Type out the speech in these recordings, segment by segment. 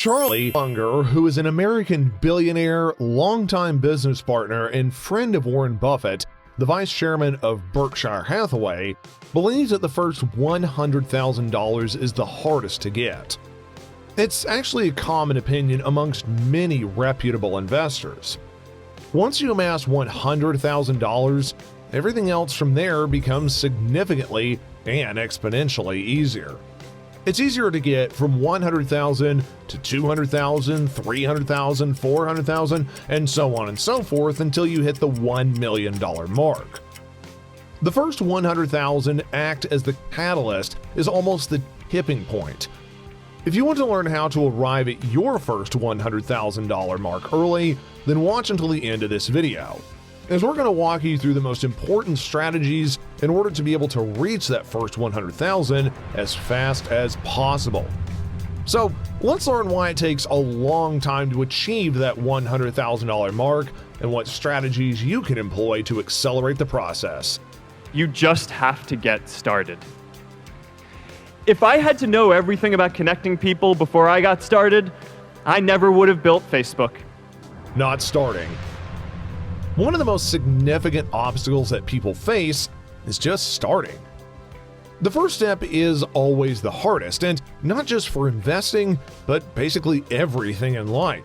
Charlie Munger, who is an American billionaire, longtime business partner, and friend of Warren Buffett, the vice chairman of Berkshire Hathaway, believes that the first $100,000 is the hardest to get. It's actually a common opinion amongst many reputable investors. Once you amass $100,000, everything else from there becomes significantly and exponentially easier. It's easier to get from $100,000 to $200,000, $300,000, $400,000, and so on and so forth until you hit the $1 million mark. The first $100,000 act as the catalyst is almost the tipping point. If you want to learn how to arrive at your first $100,000 mark early, then watch until the end of this video, as we're going to walk you through the most important strategies in order to be able to reach that first $100,000 as fast as possible. So let's learn why it takes a long time to achieve that $100,000 mark and what strategies you can employ to accelerate the process. You just have to get started. If I had to know everything about connecting people before I got started, I never would have built Facebook. Not starting. One of the most significant obstacles that people face is just starting. The first step is always the hardest, and not just for investing, but basically everything in life.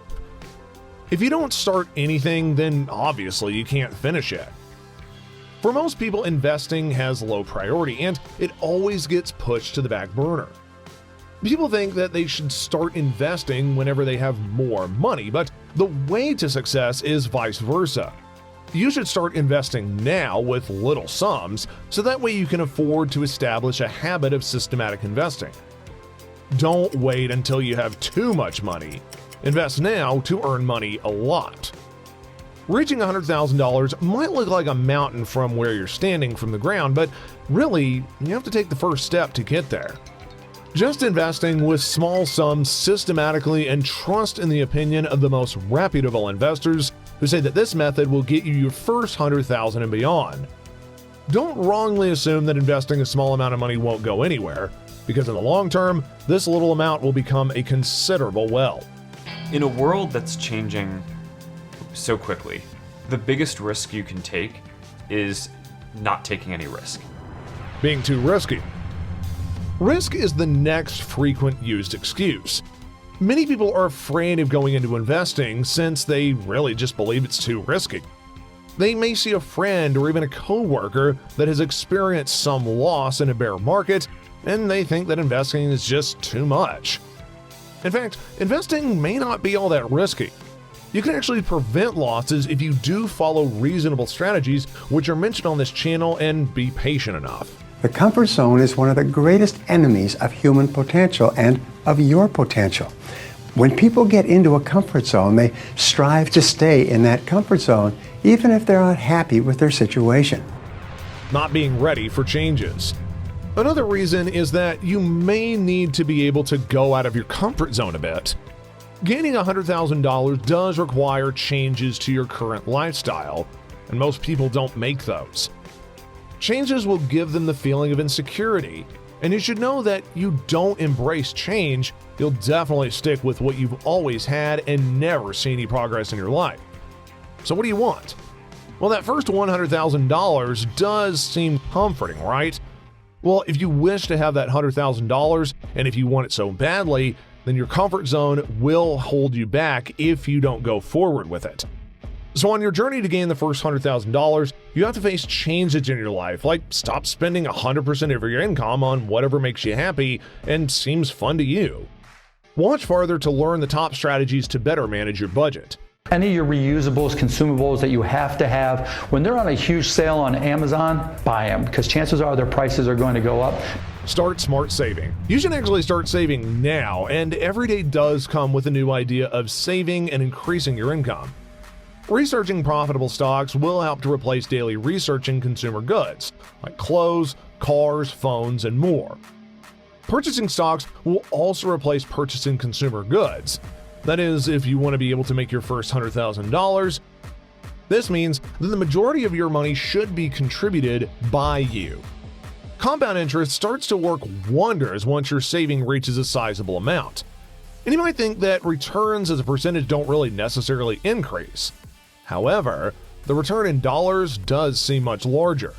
If you don't start anything, then obviously you can't finish it. For most people, investing has low priority, and it always gets pushed to the back burner. People think that they should start investing whenever they have more money, but the way to success is vice versa. You should start investing now with little sums, so that way you can afford to establish a habit of systematic investing. Don't wait until you have too much money. Invest now to earn money a lot. Reaching $100,000 might look like a mountain from where you're standing from the ground, but really, you have to take the first step to get there. Just investing with small sums systematically and trust in the opinion of the most reputable investors who say that this method will get you your first $100,000 and beyond. Don't wrongly assume that investing a small amount of money won't go anywhere, because in the long term, this little amount will become a considerable wealth. In a world that's changing so quickly, the biggest risk you can take is not taking any risk. Being too risky. Risk is the next frequent used excuse. Many people are afraid of going into investing since they really just believe it's too risky. They may see a friend or even a coworker that has experienced some loss in a bear market, and they think that investing is just too much. In fact, investing may not be all that risky. You can actually prevent losses if you do follow reasonable strategies, which are mentioned on this channel, and be patient enough. The comfort zone is one of the greatest enemies of human potential and of your potential. When people get into a comfort zone, they strive to stay in that comfort zone, even if they're not happy with their situation. Not being ready for changes. Another reason is that you may need to be able to go out of your comfort zone a bit. Gaining $100,000 does require changes to your current lifestyle, and most people don't make those. Changes will give them the feeling of insecurity, and you should know that you don't embrace change, you'll definitely stick with what you've always had and never see any progress in your life. So what do you want? Well, that first $100,000 does seem comforting, right? Well, if you wish to have that $100,000, and if you want it so badly, then your comfort zone will hold you back if you don't go forward with it. So on your journey to gain the first $100,000, you have to face changes in your life, like stop spending 100% of your income on whatever makes you happy and seems fun to you. Watch farther to learn the top strategies to better manage your budget. Any of your reusables, consumables that you have to have, when they're on a huge sale on Amazon, buy them, because chances are their prices are going to go up. Start smart saving. You should actually start saving now, and every day does come with a new idea of saving and increasing your income. Researching profitable stocks will help to replace daily research in consumer goods, like clothes, cars, phones, and more. Purchasing stocks will also replace purchasing consumer goods. That is, if you want to be able to make your first $100,000, this means that the majority of your money should be contributed by you. Compound interest starts to work wonders once your saving reaches a sizable amount. And you might think that returns as a percentage don't really necessarily increase. However, the return in dollars does seem much larger.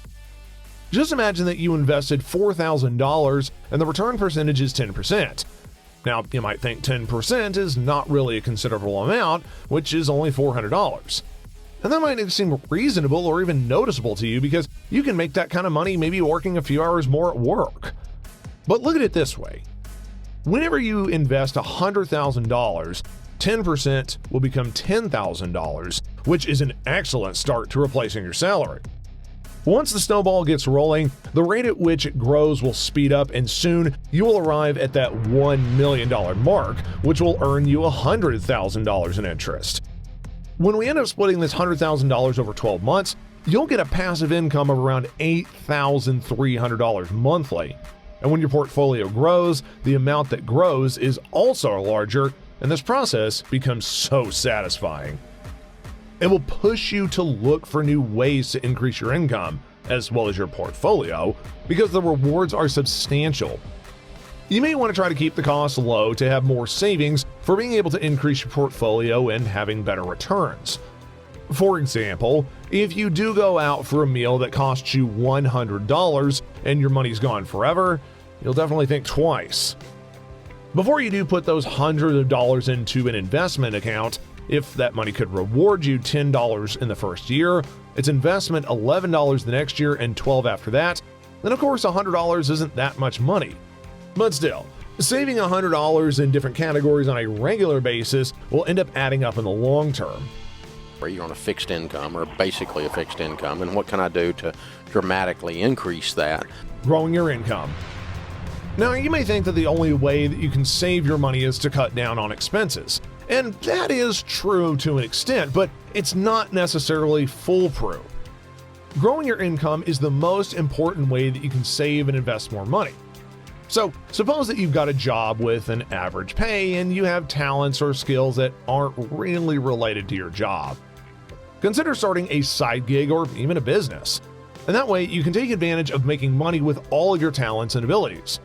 Just imagine that you invested $4,000 and the return percentage is 10%. Now, you might think 10% is not really a considerable amount, which is only $400. And that might seem reasonable or even noticeable to you because you can make that kind of money maybe working a few hours more at work. But look at it this way. Whenever you invest $100,000, 10% will become $10,000, which is an excellent start to replacing your salary. Once the snowball gets rolling, the rate at which it grows will speed up, and soon you will arrive at that $1 million mark, which will earn you $100,000 in interest. When we end up splitting this $100,000 over 12 months, you'll get a passive income of around $8,300 monthly. And when your portfolio grows, the amount that grows is also larger, and this process becomes so satisfying. It will push you to look for new ways to increase your income, as well as your portfolio, because the rewards are substantial. You may want to try to keep the costs low to have more savings for being able to increase your portfolio and having better returns. For example, if you do go out for a meal that costs you $100 and your money's gone forever, you'll definitely think twice. Before you do put those hundreds of dollars into an investment account, if that money could reward you $10 in the first year, its investment $11 the next year and $12 after that, then of course $100 isn't that much money. But still, saving $100 in different categories on a regular basis will end up adding up in the long term. You're on a fixed income, or basically a fixed income, and what can I do to dramatically increase that? Growing your income. Now, you may think that the only way that you can save your money is to cut down on expenses. And that is true to an extent, but it's not necessarily foolproof. Growing your income is the most important way that you can save and invest more money. So, suppose that you've got a job with an average pay and you have talents or skills that aren't really related to your job. Consider starting a side gig or even a business. And that way you can take advantage of making money with all of your talents and abilities.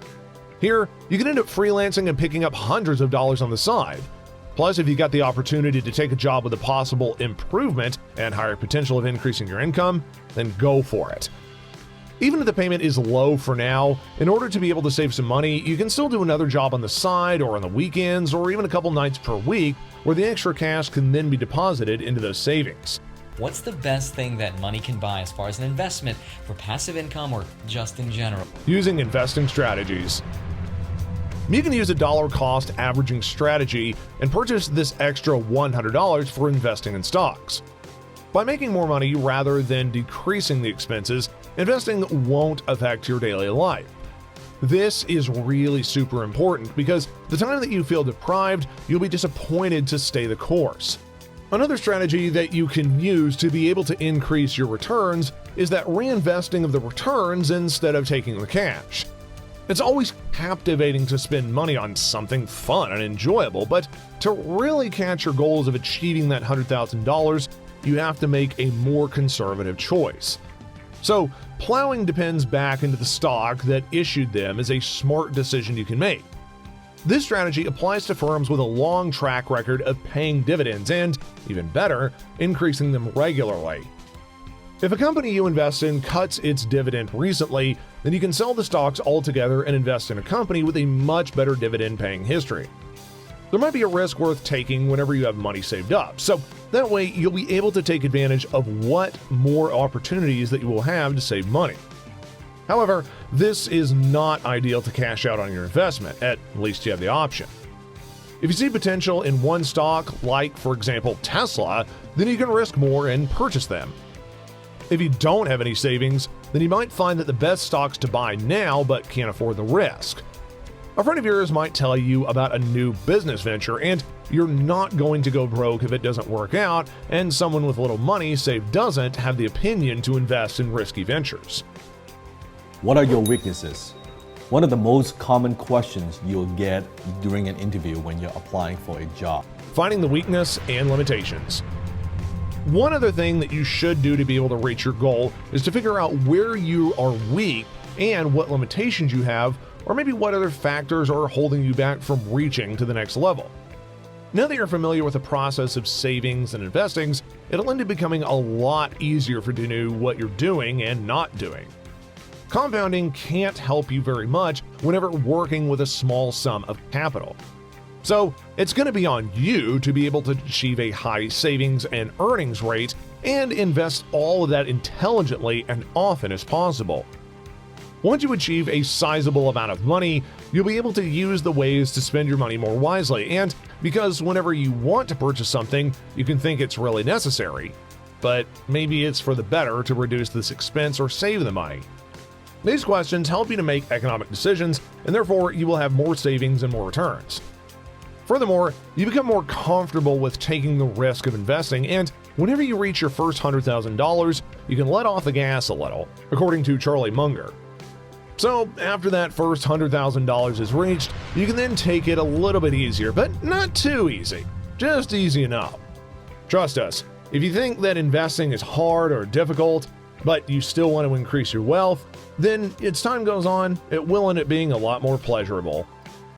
Here, you can end up freelancing and picking up hundreds of dollars on the side. Plus, if you got the opportunity to take a job with a possible improvement and higher potential of increasing your income, then go for it. Even if the payment is low for now, in order to be able to save some money, you can still do another job on the side or on the weekends or even a couple nights per week where the extra cash can then be deposited into those savings. What's the best thing that money can buy as far as an investment for passive income or just in general? Using investing strategies. You can use a dollar cost averaging strategy and purchase this extra $100 for investing in stocks. By making more money rather than decreasing the expenses, investing won't affect your daily life. This is really super important because the time that you feel deprived, you'll be disappointed to stay the course. Another strategy that you can use to be able to increase your returns is that reinvesting of the returns instead of taking the cash. It's always captivating to spend money on something fun and enjoyable, but to really catch your goals of achieving that $100,000, you have to make a more conservative choice. So, plowing depends back into the stock that issued them is a smart decision you can make. This strategy applies to firms with a long track record of paying dividends and, even better, increasing them regularly. If a company you invest in cuts its dividend recently, then you can sell the stocks altogether and invest in a company with a much better dividend-paying history. There might be a risk worth taking whenever you have money saved up, so that way you'll be able to take advantage of what more opportunities that you will have to save money. However, this is not ideal to cash out on your investment, at least you have the option. If you see potential in one stock, like for example Tesla, then you can risk more and purchase them. If you don't have any savings, then you might find that the best stocks to buy now but can't afford the risk. A friend of yours might tell you about a new business venture, and you're not going to go broke if it doesn't work out, and someone with little money saved doesn't have the opinion to invest in risky ventures. What are your weaknesses? One of the most common questions you'll get during an interview when you're applying for a job. Finding the weakness and limitations. One other thing that you should do to be able to reach your goal is to figure out where you are weak and what limitations you have or maybe what other factors are holding you back from reaching to the next level. Now that you're familiar with the process of savings and investing, it'll end up becoming a lot easier for you to know what you're doing and not doing. Compounding can't help you very much whenever working with a small sum of capital. So it's going to be on you to be able to achieve a high savings and earnings rate and invest all of that intelligently and often as possible. Once you achieve a sizable amount of money, you'll be able to use the ways to spend your money more wisely, and because whenever you want to purchase something, you can think it's really necessary, but maybe it's for the better to reduce this expense or save the money. These questions help you to make economic decisions, and therefore you will have more savings and more returns. Furthermore, you become more comfortable with taking the risk of investing, and whenever you reach your first $100,000, you can let off the gas a little, according to Charlie Munger. So after that first $100,000 is reached, you can then take it a little bit easier, but not too easy, just easy enough. Trust us, if you think that investing is hard or difficult, but you still want to increase your wealth, then as time goes on, it will end up being a lot more pleasurable.